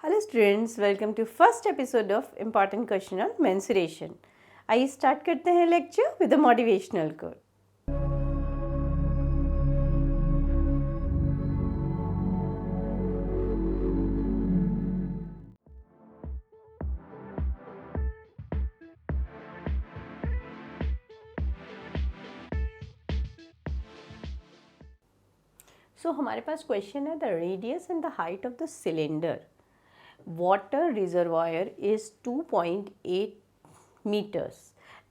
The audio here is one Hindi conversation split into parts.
Hello students, welcome to first episode of important question on menstruation. आइए स्टार्ट करते हैं lecture with a motivational quote. So हमारे पास क्वेश्चन है the radius and the height of the cylinder water reservoir is 2.8 meters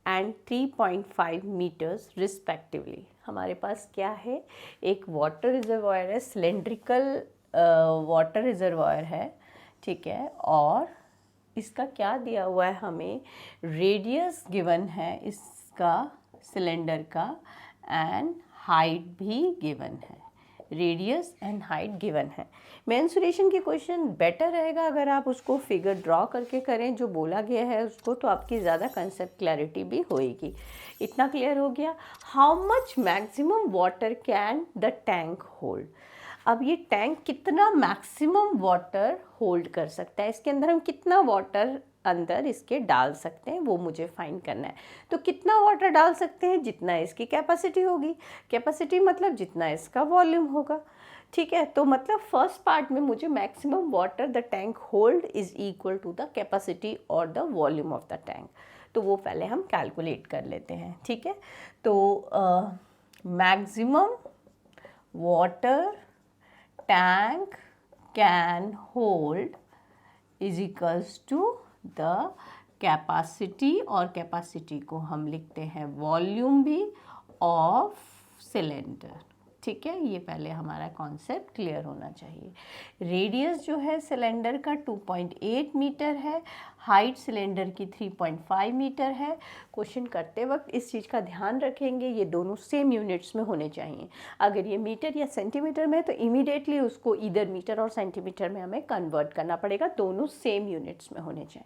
and 3.5 meters respectively. हमारे पास क्या है, एक वाटर रिजर्वायर है, सिलेंड्रिकल वाटर रिजर्वायर है, ठीक है। और इसका क्या दिया हुआ है, हमें रेडियस गिवन है इसका सिलेंडर का एंड हाइट भी गिवन है, रेडियस एंड हाइट गिवन है। मेंस्ट्रुएशन की क्वेश्चन बेटर रहेगा अगर आप उसको फिगर ड्रॉ करके करें जो बोला गया है उसको, तो आपकी ज़्यादा कंसेप्ट क्लैरिटी भी होएगी। इतना क्लियर हो गया। How much maximum water can the tank hold. अब ये टैंक कितना मैक्सिमम वाटर होल्ड कर सकता है, इसके अंदर हम कितना वाटर अंदर इसके डाल सकते हैं वो मुझे फाइंड करना है। तो कितना वाटर डाल सकते हैं, जितना इसकी कैपेसिटी होगी। कैपेसिटी मतलब जितना इसका वॉल्यूम होगा, ठीक है। तो मतलब फर्स्ट पार्ट में मुझे maximum water the tank hold is equal to the capacity और the volume of the tank. तो वो पहले हम कैलकुलेट कर लेते हैं, ठीक है। तो maximum water tank can hold is equals to the capacity, और कैपेसिटी को हम लिखते हैं वॉल्यूम भी ऑफ सिलेंडर, ठीक है। ये पहले हमारा कॉन्सेप्ट क्लियर होना चाहिए। रेडियस जो है सिलेंडर का 2.8 मीटर है, हाइट सिलेंडर की 3.5 मीटर है। क्वेश्चन करते वक्त इस चीज़ का ध्यान रखेंगे, ये दोनों सेम यूनिट्स में होने चाहिए। अगर ये मीटर या सेंटीमीटर में है तो इमीडिएटली उसको इधर मीटर और सेंटीमीटर में हमें कन्वर्ट करना पड़ेगा, दोनों सेम यूनिट्स में होने चाहिए।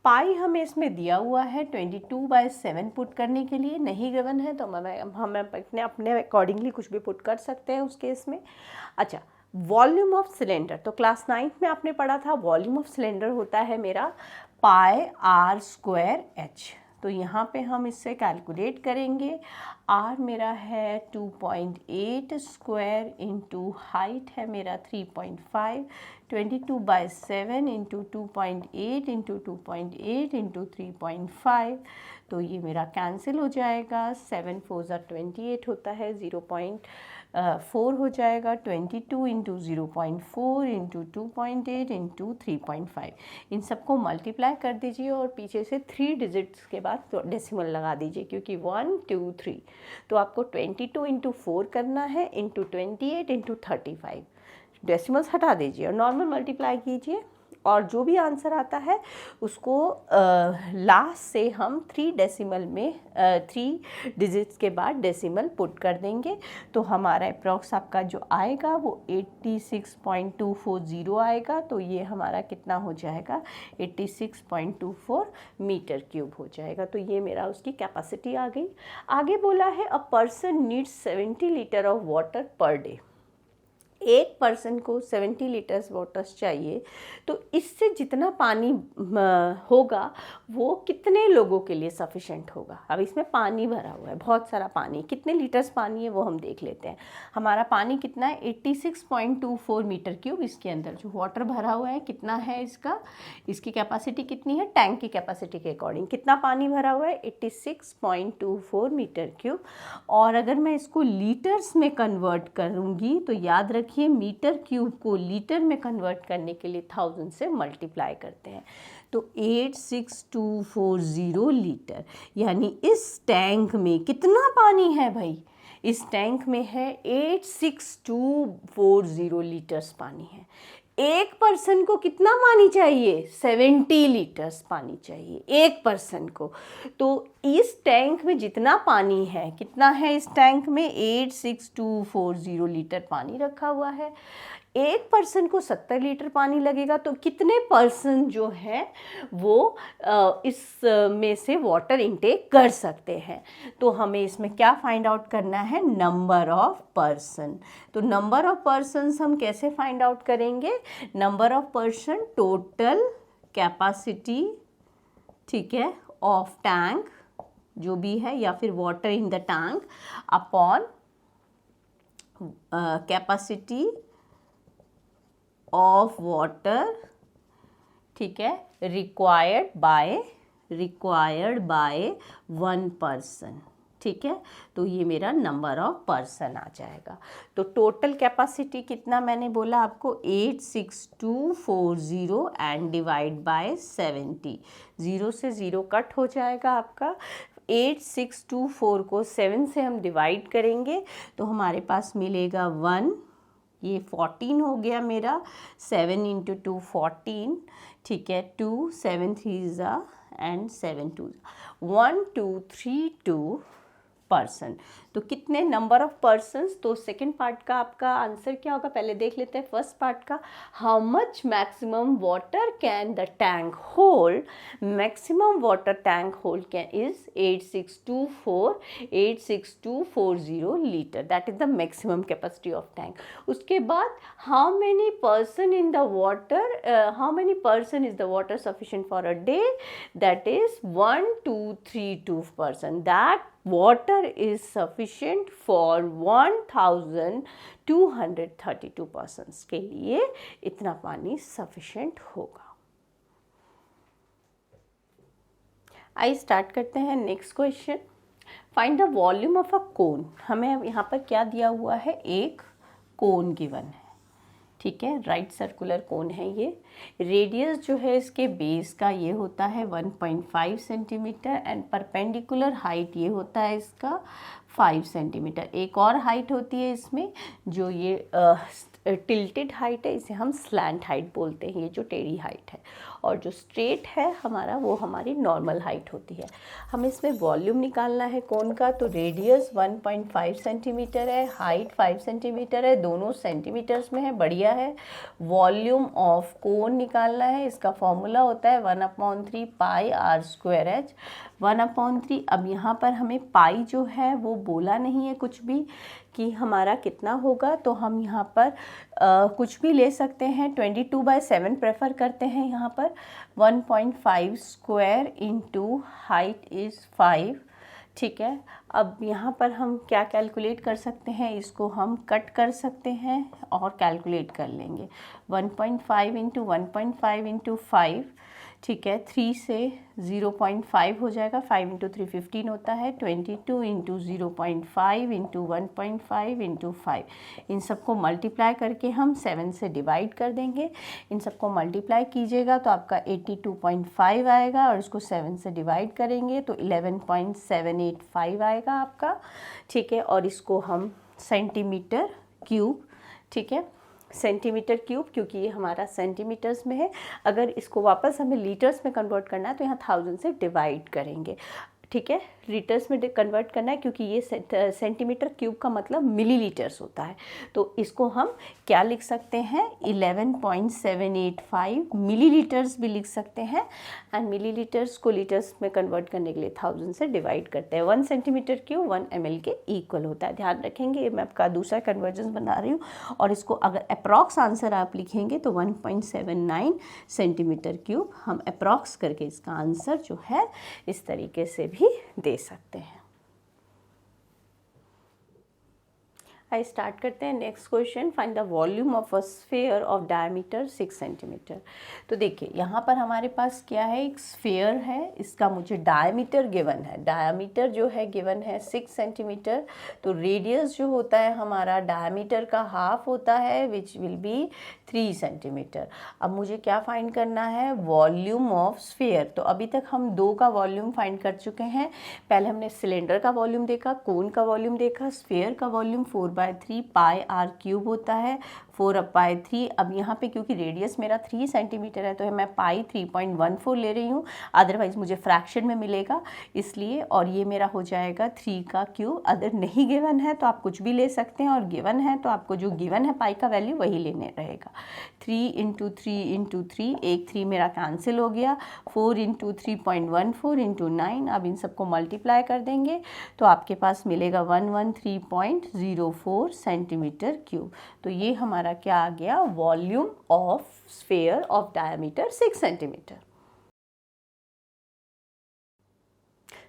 पाई हमें इसमें दिया हुआ है 22/7 पुट करने के लिए, नहीं गिवन है तो हम अपने अकॉर्डिंगली कुछ भी पुट कर सकते हैं उस केस में। अच्छा, वॉल्यूम ऑफ सिलेंडर, तो क्लास 9th में आपने पढ़ा था वॉल्यूम ऑफ सिलेंडर होता है मेरा πr²h। तो यहाँ पे हम इससे कैलकुलेट करेंगे। r मेरा है 2.8 स्क्वायर इंटू हाइट है मेरा 3.5, 22/7 इंटू 2.8 इंटू 2.8 इंटू 3.5। तो ये मेरा कैंसिल हो जाएगा, 7 4 28 होता है, 0.4 हो जाएगा, 22 इंटू 0.4 इंटू 2.8 इंटू 3.5। इन सबको मल्टीप्लाई कर दीजिए और पीछे से 3 डिजिट्स के बाद तो डेसिमल लगा दीजिए, क्योंकि 1 2 3। तो आपको 22 इंटू 4 करना है इंटू 28 इंटू 35। डेसिमल्स हटा दीजिए और नॉर्मल मल्टीप्लाई कीजिए, और जो भी आंसर आता है उसको लास्ट से हम 3 डेसिमल में 3 डिजिट्स के बाद डेसिमल पुट कर देंगे। तो हमारा अप्रॉक्स आपका जो आएगा वो 86.240 आएगा। तो ये हमारा कितना हो जाएगा, 86.24 मीटर क्यूब हो जाएगा। तो ये मेरा उसकी कैपेसिटी आ गई। आगे बोला है a person needs 70 litre of water per day. एक पर्सन को 70 लीटर्स वाटर्स चाहिए, तो इससे जितना पानी होगा वो कितने लोगों के लिए सफिशेंट होगा। अब इसमें पानी भरा हुआ है, बहुत सारा पानी, कितने लीटर्स पानी है वो हम देख लेते हैं। हमारा पानी कितना है, 86.24 मीटर क्यूब। इसके अंदर जो वाटर भरा हुआ है कितना है इसका, इसकी कैपेसिटी कितनी है, टैंक की कैपेसिटी के अकॉर्डिंग कितना पानी भरा हुआ है, 86.24 मीटर क्यूब। और अगर मैं इसको लीटर्स में कन्वर्ट करूँगी तो याद रखिए मीटर क्यूब को लीटर में कन्वर्ट करने के लिए 1000 से मल्टीप्लाई करते हैं। तो 86240 लीटर, यानी इस टैंक में कितना पानी है भाई, इस टैंक में है 86240 लीटर्स पानी है। एक पर्सन को कितना पानी चाहिए, 70 लीटर्स पानी चाहिए एक पर्सन को। तो इस टैंक में जितना पानी है, कितना है इस टैंक में, 86240 लीटर पानी रखा हुआ है। एक पर्सन को 70 लीटर पानी लगेगा, तो कितने पर्सन जो है वो इस में से वाटर इनटेक कर सकते हैं। तो हमें इसमें क्या फाइंड आउट करना है, नंबर ऑफ पर्सन। तो नंबर ऑफ पर्सन्स हम कैसे फाइंड आउट करेंगे, number of person total capacity, ठीक है, ऑफ टैंक जो भी है, या फिर water in the tank upon capacity of water, ठीक है, रिक्वायर्ड बाय वन पर्सन, ठीक है। तो ये मेरा नंबर ऑफ पर्सन आ जाएगा। तो टोटल कैपेसिटी कितना मैंने बोला आपको, 86240 एंड डिवाइड बाय 70, 0 से 0 कट हो जाएगा आपका। 8624 को 7 से हम डिवाइड करेंगे तो हमारे पास मिलेगा 1, ये 14 हो गया मेरा, 7 इंटू 2 14, ठीक है, 2 7 3 एंड 7 2 1232 पर्सन। तो कितने नंबर ऑफ पर्सन्स, तो सेकंड पार्ट का आपका आंसर क्या होगा, पहले देख लेते हैं फर्स्ट पार्ट का। How much maximum water can the tank hold, maximum water tank hold can is 8624 litre, that is the maximum capacity of tank. उसके बाद how many person in the water, how many person is the water sufficient for a day, that is 1232 person, that water is sufficient for 1232 persons के लिए इतना पानी sufficient होगा। आइए स्टार्ट करते हैं next question. Find the volume of a cone. हमें यहाँ पर क्या दिया हुआ है, एक कोन गिवन है, ठीक है, राइट सर्कुलर कोन है ये। रेडियस जो है इसके बेस का ये होता है 1.5 सेंटीमीटर एंड परपेंडिकुलर हाइट ये होता है इसका 5 सेंटीमीटर। एक और हाइट होती है इसमें जो ये टिल्टेड हाइट है, इसे हम स्लैंट हाइट बोलते हैं, ये जो टेढ़ी हाइट है, और जो स्ट्रेट है हमारा वो हमारी नॉर्मल हाइट होती है। हमें इसमें वॉल्यूम निकालना है कोन का, तो रेडियस 1.5 सेंटीमीटर है, हाइट 5 सेंटीमीटर है, दोनों सेंटीमीटर्स में है, बढ़िया है। वॉल्यूम ऑफ कोन निकालना है, इसका फॉर्मूला होता है 1/3 पाई आर स्क्वायर एच, 1/3। अब यहाँ पर हमें पाई जो है वो बोला नहीं है कुछ भी कि हमारा कितना होगा, तो हम यहाँ पर कुछ भी ले सकते हैं, 22/7 प्रेफर करते हैं यहाँ पर। 1.5 स्क्वायर इंटू हाइट इज़ 5, ठीक है। अब यहाँ पर हम क्या कैलकुलेट कर सकते हैं, इसको हम कट कर सकते हैं और कैलकुलेट कर लेंगे। 1.5 इंटू 1.5 इंटू 5, ठीक है, 3 से 0.5 हो जाएगा, 5 इंटू 3 15 होता है, 22 इंटू 0.5 इंटू 1.5 इंटू 5, इन सबको मल्टीप्लाई करके हम 7 से डिवाइड कर देंगे। इन सबको मल्टीप्लाई कीजिएगा तो आपका 82.5 आएगा, और इसको 7 से डिवाइड करेंगे तो 11.785 आएगा आपका, ठीक है। और इसको हम सेंटीमीटर क्यूब, ठीक है, सेंटीमीटर क्यूब, क्योंकि ये हमारा सेंटीमीटर्स में है। अगर इसको वापस हमें लीटर्स में कन्वर्ट करना है तो यहाँ 1000 से डिवाइड करेंगे, ठीक है। लीटर्स में कन्वर्ट करना है क्योंकि ये सेंटीमीटर क्यूब का मतलब मिलीलीटर्स होता है, तो इसको हम क्या लिख सकते हैं, 11.785 मिलीलीटर्स भी लिख सकते हैं। एंड मिलीलीटर्स को लीटर्स में कन्वर्ट करने के लिए 1000 से डिवाइड करते हैं। 1 सेंटीमीटर क्यूब 1 ml के इक्वल होता है, ध्यान रखेंगे। मैं आपका दूसरा कन्वर्जन बना रही हूँ, और इसको अगर अप्रॉक्स आंसर आप लिखेंगे तो 1.79 सेंटीमीटर क्यूब, हम अप्रॉक्स करके इसका आंसर जो है इस तरीके से भी दे सकते हैं। आइए स्टार्ट करते हैं next question. Find the volume of a sphere of diameter 6 centimetre. तो देखिए यहाँ पर हमारे पास क्या है, एक स्फीयर है, इसका मुझे डायमीटर गिवन है, डायमीटर जो है गिवन है 6 सेंटीमीटर। तो रेडियस जो होता है हमारा डायमीटर का हाफ होता है, विच विल बी 3 सेंटीमीटर। अब मुझे क्या फाइंड करना है, वॉल्यूम ऑफ स्फीयर। तो अभी तक हम दो का वॉल्यूम फाइंड कर चुके हैं। पहले हमने सिलेंडर का वॉल्यूम देखा, कोन का वॉल्यूम देखा, स्फीयर का वॉल्यूम 4/3 पाई आर क्यूब होता है। 4/3। अब यहाँ पे क्योंकि रेडियस मेरा 3 सेंटीमीटर है तो मैं पाई 3.14 ले रही हूँ, अदरवाइज मुझे फ्रैक्शन में मिलेगा इसलिए, और ये मेरा हो जाएगा 3 का क्यूब। अगर नहीं गिवन है तो आप कुछ भी ले सकते हैं, और गिवन है तो आपको जो गिवन है पाई का वैल्यू वही लेने रहेगा। 3 × 3 × 3, एक 3 मेरा कैंसिल हो गया। 4 × 3.14 × 9, अब इन सबको मल्टीप्लाई कर देंगे तो आपके पास मिलेगा 113.04 सेंटीमीटर क्यूब। तो ये हमारा क्या आ गया, volume of sphere of diameter 6 centimetre.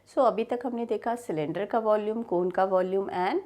So अभी तक हमने देखा सिलेंडर का वॉल्यूम, कोन का वॉल्यूम एंड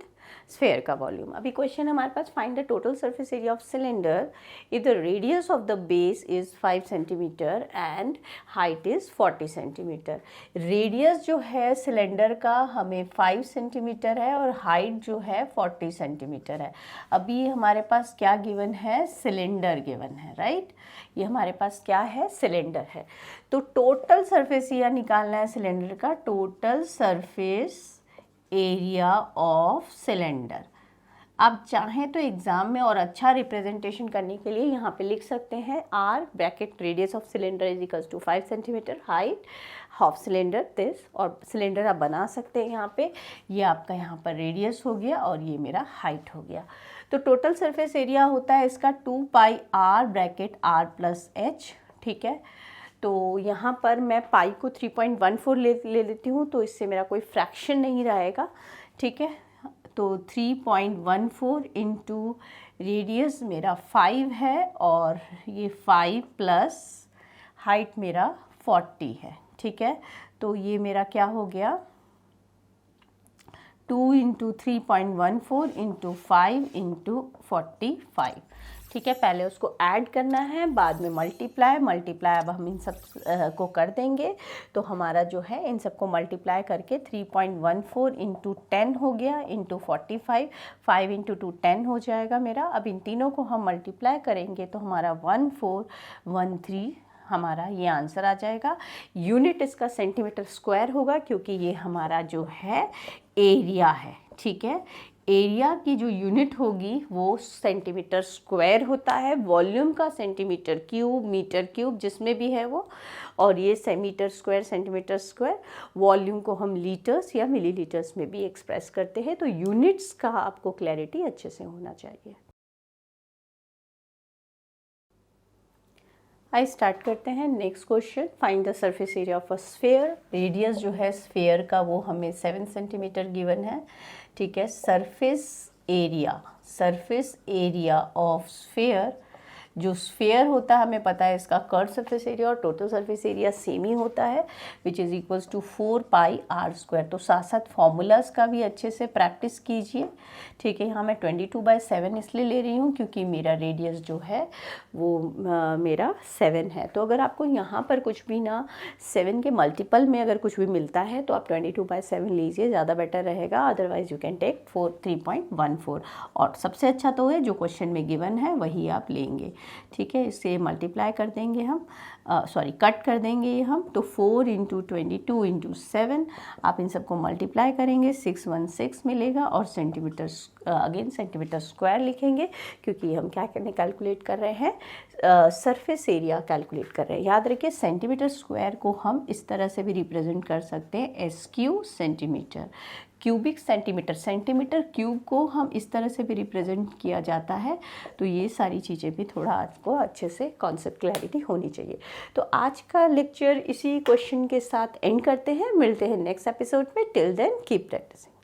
स्फीयर का वॉल्यूम। अभी क्वेश्चन हमारे पास, find the total surface area of cylinder if the radius of the base is 5 centimetre and height is 40 centimetre. Radius जो है सिलेंडर का हमें 5 सेंटीमीटर है और हाइट जो है 40 सेंटीमीटर है। अभी हमारे पास क्या गिवन है, सिलेंडर गिवन है, राइट। ये हमारे पास क्या है, सिलेंडर है। तो टोटल सरफेस एरिया निकालना है सिलेंडर का, total surface area of cylinder. आप चाहें तो एग्जाम में और अच्छा रिप्रेजेंटेशन करने के लिए यहाँ पे लिख सकते हैं R bracket radius of cylinder is equals to 5 centimetre, height of cylinder this, और सिलेंडर आप बना सकते हैं यहाँ पे। ये आपका यहाँ पर रेडियस हो गया और ये मेरा हाइट हो गया। तो टोटल सरफेस एरिया होता है इसका 2πr ब्रैकेट r + h, ठीक है। तो यहाँ पर मैं पाई को 3.14 ले लेती हूँ, तो इससे मेरा कोई फ्रैक्शन नहीं रहेगा, ठीक है। तो 3.14 इंटू रेडियस मेरा 5 है और ये 5 प्लस हाइट मेरा 40 है, ठीक है। तो ये मेरा क्या हो गया, 2 × 3.14 × 5 × 45, ठीक है। पहले उसको ऐड करना है, बाद में मल्टीप्लाई अब हम इन सब को कर देंगे। तो हमारा जो है इन सबको मल्टीप्लाई करके 3.14 × 10 हो गया इंटू 45, 5 × 2 10 हो जाएगा मेरा। अब इन तीनों को हम मल्टीप्लाई करेंगे तो हमारा 1413 हमारा ये आंसर आ जाएगा। यूनिट इसका सेंटीमीटर स्क्वायर होगा क्योंकि ये हमारा जो है एरिया है, ठीक है। एरिया की जो यूनिट होगी वो सेंटीमीटर स्क्वायर होता है, वॉल्यूम का सेंटीमीटर क्यूब, मीटर क्यूब जिसमें भी है वो, और ये metre square, centimetre square. Volume को हम लीटर्स या मिलीलीटर्स में भी एक्सप्रेस करते हैं। तो यूनिट्स का आपको क्लैरिटी अच्छे से होना चाहिए। आइए स्टार्ट करते हैं next question. Find the surface area of a sphere. Radius जो है स्फीयर का वो हमें 7 सेंटीमीटर गिवन है, ठीक है। सरफेस एरिया ऑफ स्फीयर, जो स्फीयर होता है हमें पता है इसका कर्व सरफेस एरिया और टोटल सरफेस एरिया सेम ही होता है, which is equals to 4πr²। तो साथ साथ फॉर्मूलाज का भी अच्छे से प्रैक्टिस कीजिए, ठीक है। यहाँ मैं 22/7 इसलिए ले रही हूँ क्योंकि मेरा रेडियस जो है वो मेरा 7 है। तो अगर आपको यहाँ पर कुछ भी ना 7 के मल्टीपल में अगर कुछ भी मिलता है तो आप 22/7 लीजिए, ज़्यादा बेटर रहेगा। अदरवाइज यू कैन टेक 3.14, और सबसे अच्छा तो है जो क्वेश्चन में गिवन है वही आप लेंगे, ठीक है। इससे मल्टीप्लाई कर देंगे हम, कट कर देंगे ये हम। तो 4 × 22 × 7, आप इन सबको मल्टीप्लाई करेंगे 616 मिलेगा, और सेंटीमीटर अगेन सेंटीमीटर स्क्वायर लिखेंगे क्योंकि हम क्या करने कैलकुलेट कर रहे हैं, सरफेस एरिया कैलकुलेट कर रहे हैं। याद रखिए सेंटीमीटर स्क्वायर को हम इस तरह से भी रिप्रेजेंट कर सकते हैं, SQ centimetre, cubic centimetre, centimetre cube को हम इस तरह से भी रिप्रेजेंट किया जाता है। तो ये सारी चीज़ें भी थोड़ा आपको अच्छे से कॉन्सेप्ट क्लैरिटी होनी चाहिए। तो आज का लेक्चर इसी क्वेश्चन के साथ एंड करते हैं, मिलते हैं नेक्स्ट एपिसोड में। Till then keep practising.